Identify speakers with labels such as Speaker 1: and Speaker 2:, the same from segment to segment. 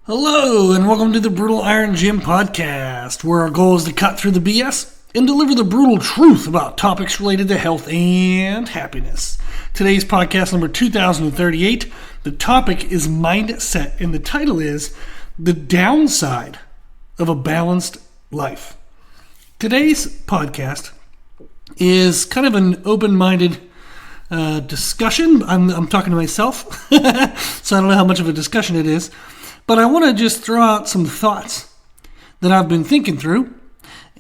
Speaker 1: Hello, and welcome to the Brutal Iron Gym podcast, where our goal is to cut through the BS and deliver the brutal truth about topics related to health and happiness. Today's podcast number 2038. The topic is mindset, and the title is The Downside of a Balanced Life. Today's podcast is kind of an open-minded discussion. I'm talking to myself, so I don't know how much of a discussion it is. But I want to just throw out some thoughts that I've been thinking through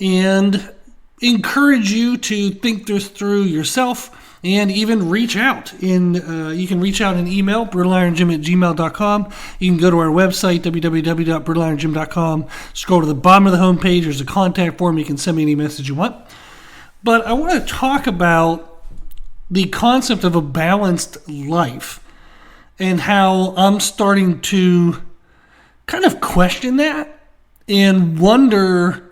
Speaker 1: and encourage you to think this through yourself and even reach out. You can reach out in email, brutalirongym@gmail.com. You can go to our website, www.brutalirongym.com. Scroll to the bottom of the homepage. There's a contact form. You can send me any message you want. But I want to talk about the concept of a balanced life and how I'm starting to kind of question that and wonder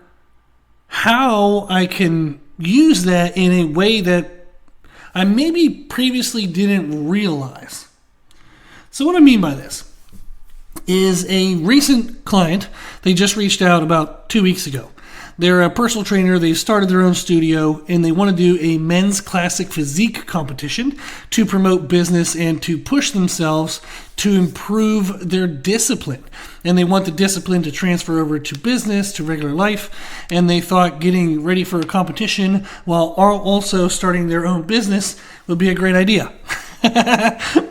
Speaker 1: how I can use that in a way that I maybe previously didn't realize. So what I mean by this is a recent client, they just reached out about 2 weeks ago. They're a personal trainer. They started their own studio, and they want to do a men's classic physique competition to promote business and to push themselves to improve their discipline. And they want the discipline to transfer over to business, to regular life. And they thought getting ready for a competition while also starting their own business would be a great idea.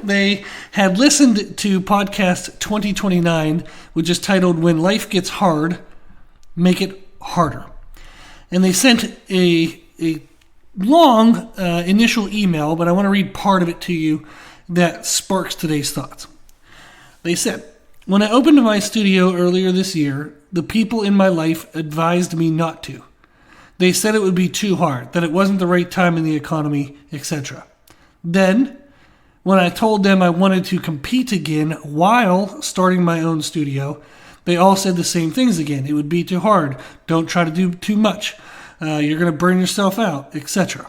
Speaker 1: They had listened to podcast 2029, which is titled When Life Gets Hard, Make It Harder. And they sent a long initial email, but I want to read part of it to you that sparks today's thoughts. They said, "When I opened my studio earlier this year, the people in my life advised me not to. They said it would be too hard, that it wasn't the right time in the economy, etc. Then, when I told them I wanted to compete again while starting my own studio, they all said the same things again. It would be too hard. Don't try to do too much. You're going to burn yourself out, etc.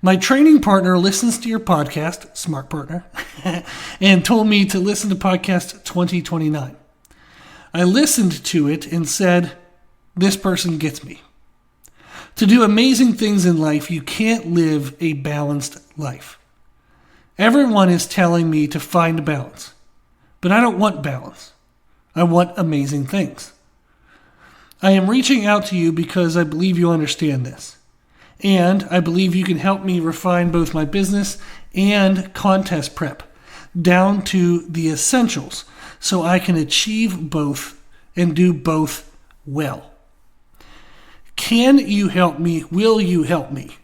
Speaker 1: My training partner listens to your podcast, smart partner, and told me to listen to podcast 2029. I listened to it and said, this person gets me. To do amazing things in life, you can't live a balanced life. Everyone is telling me to find a balance, but I don't want balance. I want amazing things. I am reaching out to you because I believe you understand this. And I believe you can help me refine both my business and contest prep down to the essentials so I can achieve both and do both well. Can you help me? Will you help me?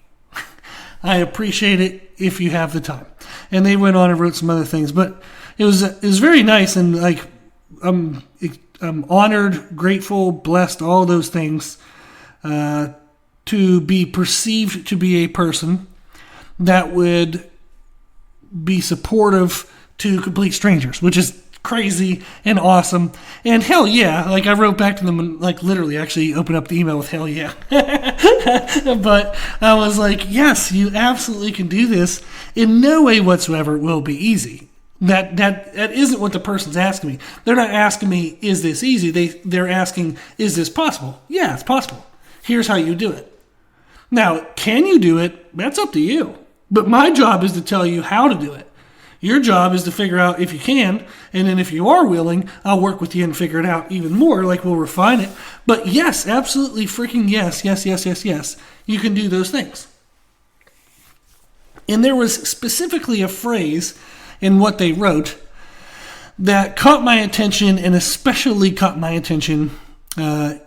Speaker 1: I appreciate it if you have the time." And they went on and wrote some other things, but it was very nice, and I'm honored, grateful, blessed, all those things, to be perceived to be a person that would be supportive to complete strangers, which is crazy and awesome. And hell yeah, I wrote back to them and literally actually opened up the email with hell yeah. But I was like, yes, you absolutely can do this. In no way whatsoever will be easy. That isn't what the person's asking me. They're not asking me, is this easy? They're asking, is this possible? Yeah, it's possible. Here's how you do it. Now, can you do it? That's up to you. But my job is to tell you how to do it. Your job is to figure out if you can, and then if you are willing, I'll work with you and figure it out even more, we'll refine it. But yes, absolutely freaking yes, you can do those things. And there was specifically a phrase in what they wrote that caught my attention, and especially caught my attention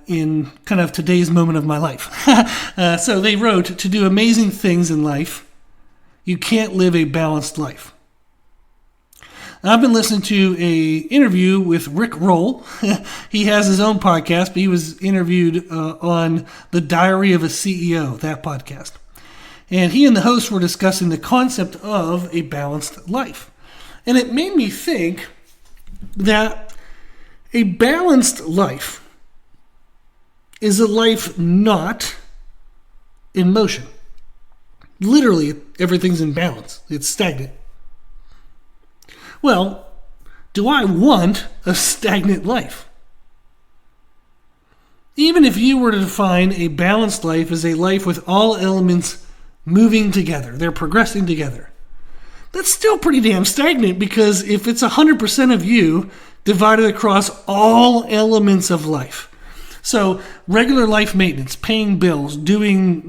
Speaker 1: in kind of today's moment of my life. So they wrote, to do amazing things in life, you can't live a balanced life. I've been listening to an interview with Rick Roll. He has his own podcast, but he was interviewed on The Diary of a CEO, that podcast. And he and the host were discussing the concept of a balanced life. And it made me think that a balanced life is a life not in motion. Literally, everything's in balance. It's stagnant. Well, do I want a stagnant life? Even if you were to define a balanced life as a life with all elements moving together, they're progressing together, that's still pretty damn stagnant, because if it's 100% of you divided across all elements of life, so regular life maintenance, paying bills, doing,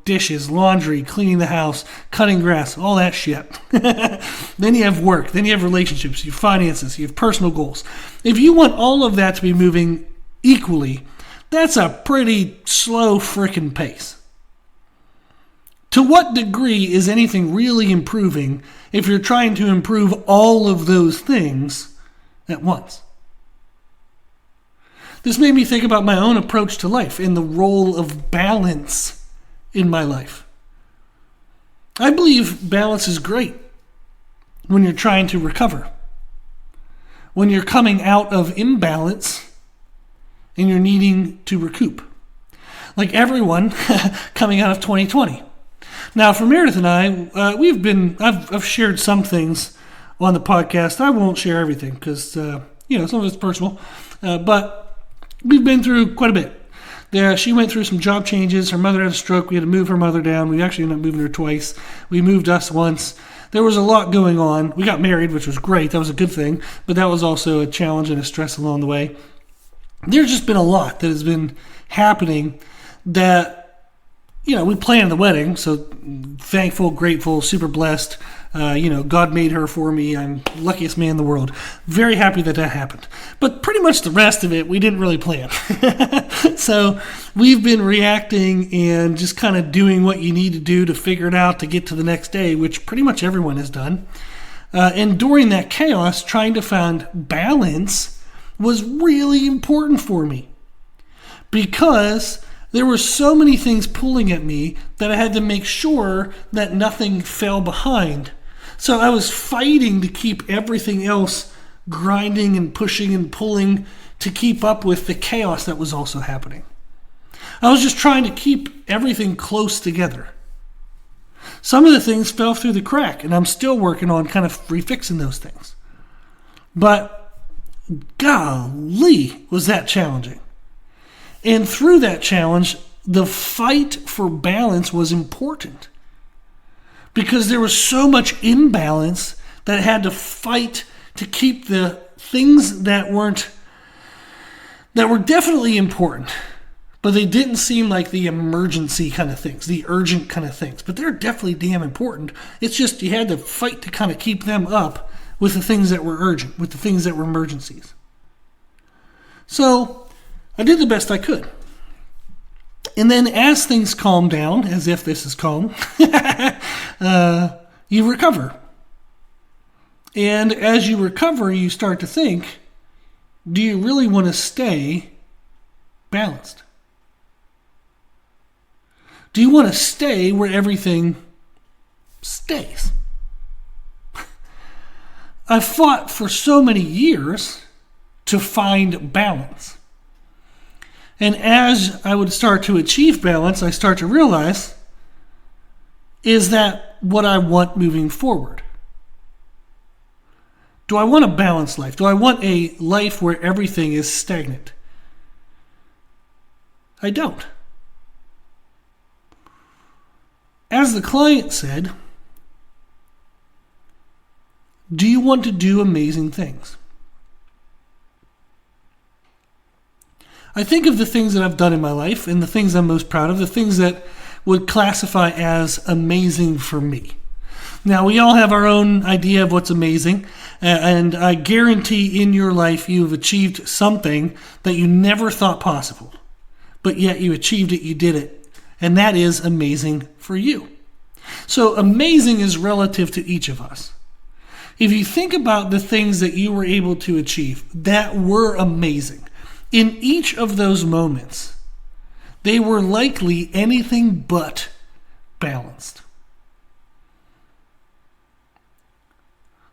Speaker 1: dishes, laundry, cleaning the house, cutting grass, all that shit. Then you have work, then you have relationships, you have finances, you have personal goals. If you want all of that to be moving equally, that's a pretty slow frickin' pace. To what degree is anything really improving if you're trying to improve all of those things at once? This made me think about my own approach to life and the role of balance in my life. I believe balance is great when you're trying to recover. When you're coming out of imbalance and you're needing to recoup. Like everyone coming out of 2020. Now, for Meredith and I, I've shared some things on the podcast. I won't share everything because, some of it's personal. But we've been through quite a bit. She went through some job changes. Her mother had a stroke. We had to move her mother down. We actually ended up moving her twice. We moved us once. There was a lot going on. We got married, which was great. That was a good thing. But that was also a challenge and a stress along the way. There's just been a lot that has been happening that, we planned the wedding, so thankful, grateful, super blessed. God made her for me. I'm the luckiest man in the world. Very happy that happened. But pretty much the rest of it, we didn't really plan. So we've been reacting and just kind of doing what you need to do to figure it out to get to the next day, which pretty much everyone has done. And during that chaos, trying to find balance was really important for me, because there were so many things pulling at me that I had to make sure that nothing fell behind. So I was fighting to keep everything else grinding and pushing and pulling to keep up with the chaos that was also happening. I was just trying to keep everything close together. Some of the things fell through the crack, and I'm still working on kind of refixing those things. But golly, was that challenging. And through that challenge, the fight for balance was important, because there was so much imbalance that I had to fight to keep the things that were definitely important, but they didn't seem like the emergency kind of things, the urgent kind of things. But they're definitely damn important. It's just you had to fight to kind of keep them up with the things that were urgent, with the things that were emergencies. So I did the best I could. And then as things calm down, as if this is calm, you recover. And as you recover, you start to think, do you really want to stay balanced? Do you want to stay where everything stays? I've fought for so many years to find balance. And as I would start to achieve balance, I start to realize, is that what I want moving forward? Do I want a balanced life? Do I want a life where everything is stagnant? I don't. As the client said, do you want to do amazing things? I think of the things that I've done in my life and the things I'm most proud of, the things that would classify as amazing for me. Now, we all have our own idea of what's amazing, and I guarantee in your life you have achieved something that you never thought possible, but yet you achieved it, you did it, and that is amazing for you. So amazing is relative to each of us. If you think about the things that you were able to achieve that were amazing, in each of those moments, they were likely anything but balanced.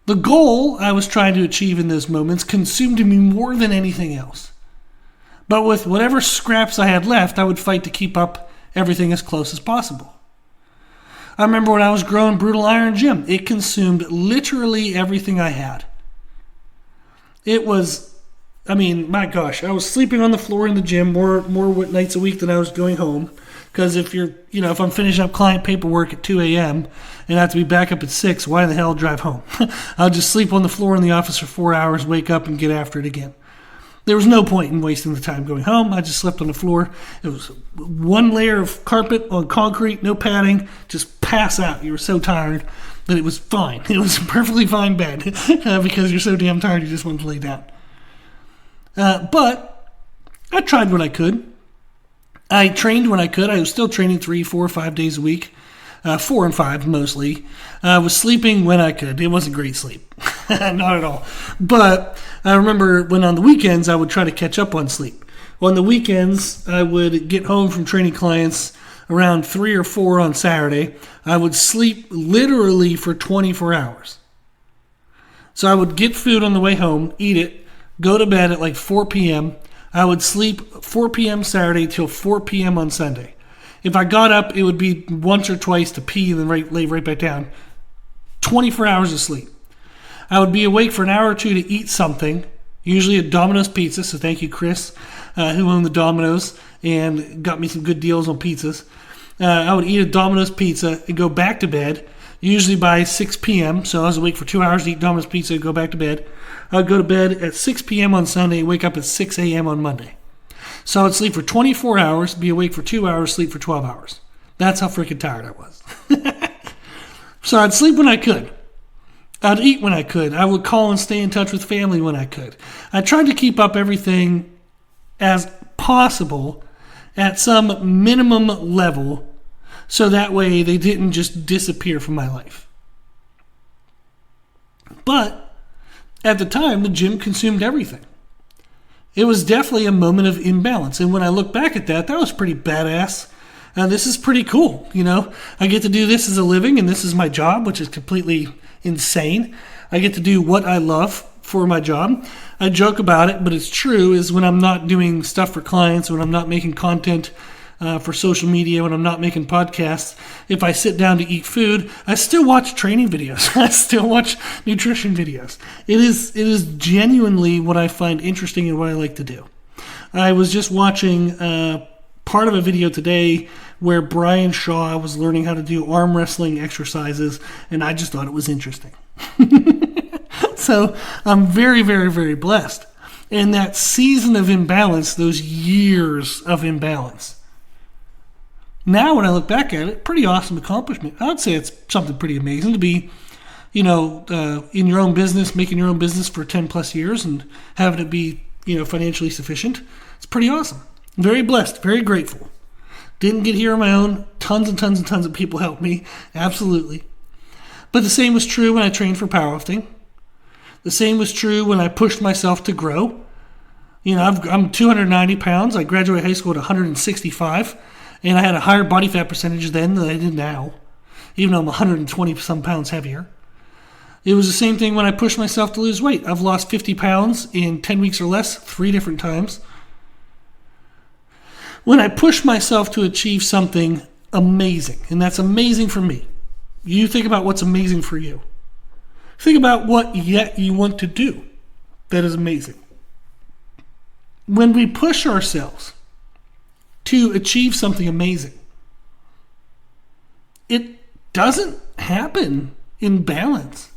Speaker 1: The goal I was trying to achieve in those moments consumed me more than anything else. But with whatever scraps I had left, I would fight to keep up everything as close as possible. I remember when I was growing Brutal Iron Gym, it consumed literally everything I had. It was, I mean, my gosh, I was sleeping on the floor in the gym more nights a week than I was going home. Because if if I'm finishing up client paperwork at 2 a.m. and I have to be back up at 6, why the hell drive home? I'll just sleep on the floor in the office for 4 hours, wake up, and get after it again. There was no point in wasting the time going home. I just slept on the floor. It was one layer of carpet on concrete, no padding, just pass out. You were so tired that it was fine. It was a perfectly fine bed because you're so damn tired you just wanted to lay down. But I tried what I could. I trained when I could. I was still training 3, 4, 5 days a week. 4 and 5 mostly. I was sleeping when I could. It wasn't great sleep. Not at all. But I remember when on the weekends I would try to catch up on sleep. On the weekends, I would get home from training clients around 3 or 4 on Saturday. I would sleep literally for 24 hours. So I would get food on the way home, eat it, go to bed at like 4 p.m., I would sleep 4 p.m. Saturday till 4 p.m. on Sunday. If I got up, it would be once or twice to pee and then lay right back down. 24 hours of sleep. I would be awake for an hour or two to eat something, usually a Domino's pizza, so thank you, Chris, who owned the Domino's and got me some good deals on pizzas. I would eat a Domino's pizza and go back to bed, usually by 6 p.m., so I was awake for 2 hours to eat Domino's pizza and go back to bed. I would go to bed at 6 p.m. on Sunday and wake up at 6 a.m. on Monday. So I would sleep for 24 hours, be awake for 2 hours, sleep for 12 hours. That's how freaking tired I was. So I'd sleep when I could. I'd eat when I could. I would call and stay in touch with family when I could. I tried to keep up everything as possible at some minimum level so that way they didn't just disappear from my life. But at the time, the gym consumed everything. It was definitely a moment of imbalance. And when I look back at that, that was pretty badass. This is pretty cool. I get to do this as a living, and this is my job, which is completely insane. I get to do what I love for my job. I joke about it, but it's true, is when I'm not doing stuff for clients, when I'm not making content for social media, when I'm not making podcasts, if I sit down to eat food, I still watch training videos. I still watch nutrition videos. It is genuinely what I find interesting and what I like to do. I was just watching part of a video today where Brian Shaw was learning how to do arm wrestling exercises, and I just thought it was interesting. So I'm very, very, very blessed. And that season of imbalance, those years of imbalance, now when I look back at it, pretty awesome accomplishment. I would say it's something pretty amazing to be, in your own business, making your own business for 10 plus years and having it be, financially sufficient. It's pretty awesome. Very blessed, very grateful. Didn't get here on my own. Tons and tons and tons of people helped me. Absolutely. But the same was true when I trained for powerlifting. The same was true when I pushed myself to grow. I'm 290 pounds. I graduated high school at 165. And I had a higher body fat percentage then than I did now, even though I'm 120 some pounds heavier. It was the same thing when I pushed myself to lose weight. I've lost 50 pounds in 10 weeks or less, 3 different times. When I push myself to achieve something amazing, and that's amazing for me, you think about what's amazing for you. Think about what yet you want to do that is amazing. When we push ourselves to achieve something amazing, it doesn't happen in balance.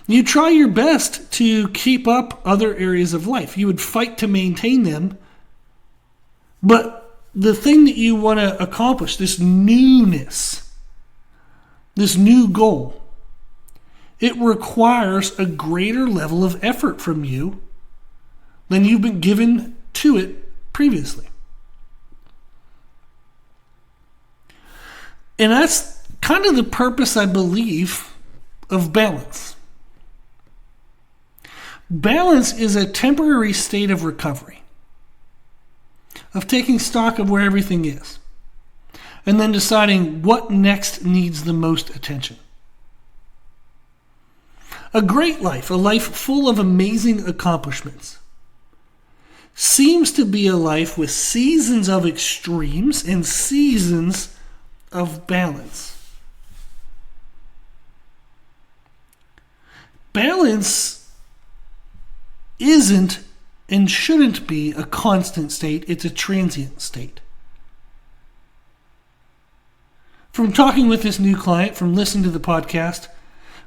Speaker 1: You try your best to keep up other areas of life. You would fight to maintain them. But the thing that you want to accomplish, this newness, this new goal, it requires a greater level of effort from you than you've been given to it previously. And that's kind of the purpose, I believe, of balance. Balance is a temporary state of recovery, of taking stock of where everything is, and then deciding what next needs the most attention. A great life, a life full of amazing accomplishments, seems to be a life with seasons of extremes and seasons of balance. balance isn't and shouldn't be a constant state. It's a transient state. From talking with this new client, from listening to the podcast,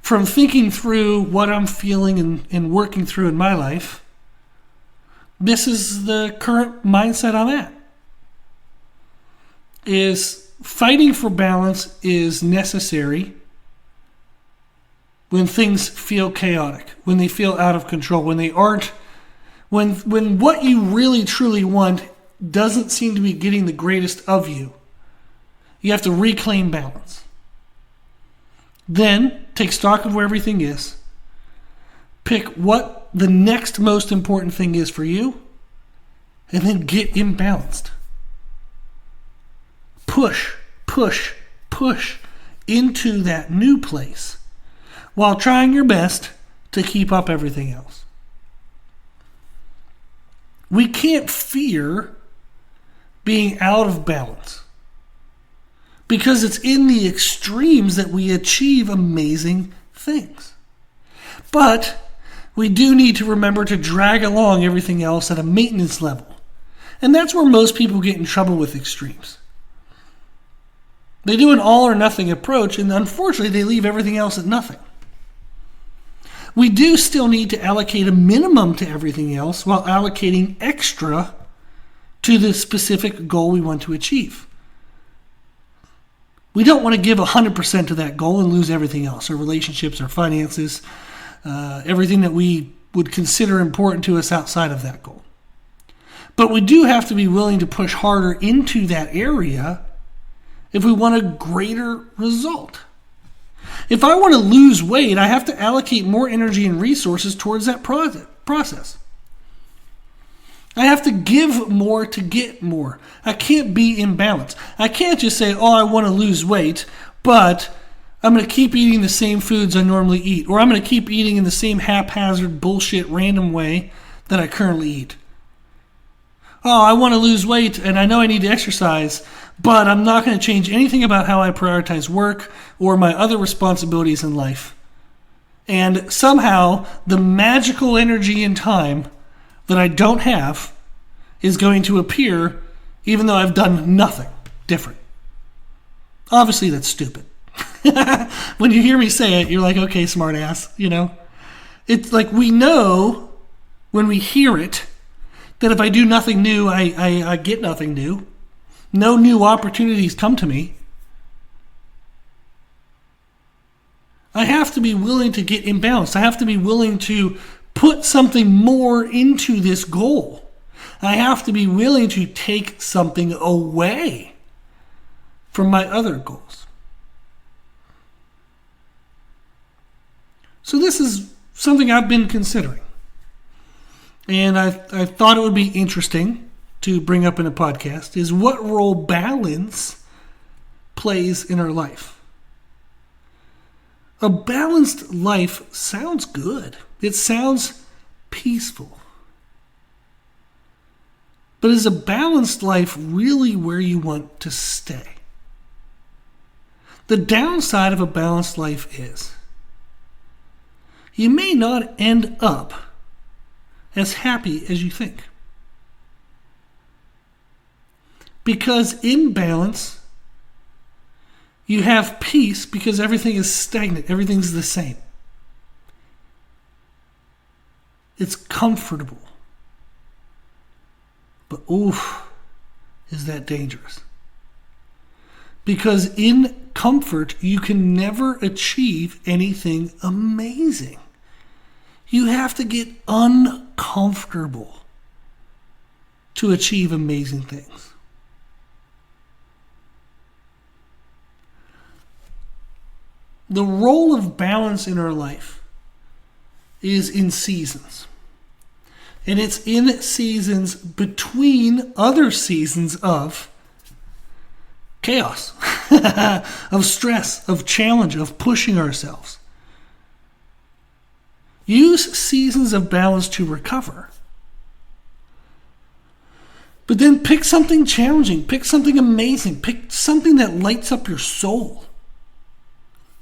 Speaker 1: from thinking through what I'm feeling and working through in my life, this is the current mindset I'm at. Is fighting for balance is necessary when things feel chaotic, when they feel out of control, when they aren't, when what you really truly want doesn't seem to be getting the greatest of you. You have to reclaim balance. Then take stock of where everything is. Pick what the next most important thing is for you, and then get imbalanced. Push into that new place while trying your best to keep up everything else. We can't fear being out of balance because it's in the extremes that we achieve amazing things. But we do need to remember to drag along everything else at a maintenance level. And that's where most people get in trouble with extremes. They do an all or nothing approach, and unfortunately they leave everything else at nothing. We do still need to allocate a minimum to everything else while allocating extra to the specific goal we want to achieve. We don't want to give 100% to that goal and lose everything else, our relationships, our finances, everything that we would consider important to us outside of that goal. But we do have to be willing to push harder into that area if we want a greater result. If I want to lose weight, I have to allocate more energy and resources towards that process. I have to give more to get more. I can't be in balance. I can't just say, I want to lose weight, but I'm going to keep eating the same foods I normally eat, or I'm going to keep eating in the same haphazard, bullshit, random way that I currently eat. I want to lose weight and I know I need to exercise, but I'm not going to change anything about how I prioritize work or my other responsibilities in life. And somehow the magical energy and time that I don't have is going to appear even though I've done nothing different. Obviously that's stupid. When you hear me say it, you're like, okay, smart ass, It's like we know when we hear it that if I do nothing new, I get nothing new. No new opportunities come to me. I have to be willing to get imbalanced. I have to be willing to put something more into this goal. I have to be willing to take something away from my other goals. So this is something I've been considering. And I thought it would be interesting to bring up in a podcast is what role balance plays in our life. A balanced life sounds good. It sounds peaceful. But is a balanced life really where you want to stay? The downside of a balanced life is you may not end up as happy as you think. Because in balance, you have peace because everything is stagnant, everything's the same. It's comfortable. But is that dangerous? Because in comfort, you can never achieve anything amazing. You have to get uncomfortable to achieve amazing things. The role of balance in our life is in seasons. And it's in seasons between other seasons of chaos, of stress, of challenge, of pushing ourselves. Use seasons of balance to recover. But then pick something challenging, pick something amazing, pick something that lights up your soul.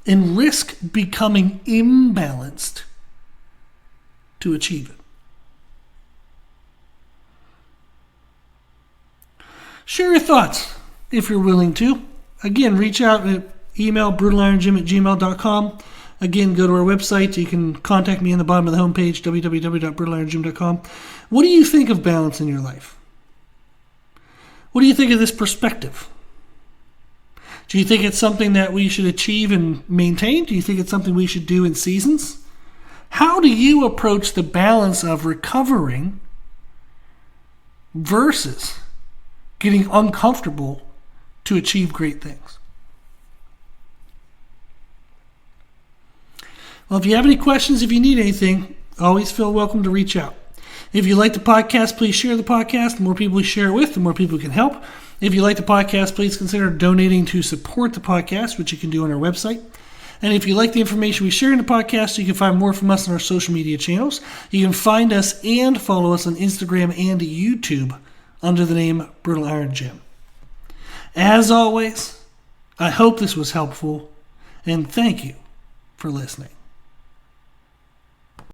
Speaker 1: And risk becoming imbalanced to achieve it. Share your thoughts if you're willing to. Again, reach out at email brutalironjim@gmail.com. Again, go to our website. You can contact me in the bottom of the homepage, www.brutalironjim.com. What do you think of balance in your life? What do you think of this perspective? Do you think it's something that we should achieve and maintain? Do you think it's something we should do in seasons? How do you approach the balance of recovering versus getting uncomfortable to achieve great things? Well, if you have any questions, if you need anything, always feel welcome to reach out. If you like the podcast, please share the podcast. The more people we share it with, the more people can help. If you like the podcast, please consider donating to support the podcast, which you can do on our website. And if you like the information we share in the podcast, you can find more from us on our social media channels. You can find us and follow us on Instagram and YouTube under the name Brutal Iron Jim. As always, I hope this was helpful, and thank you for listening.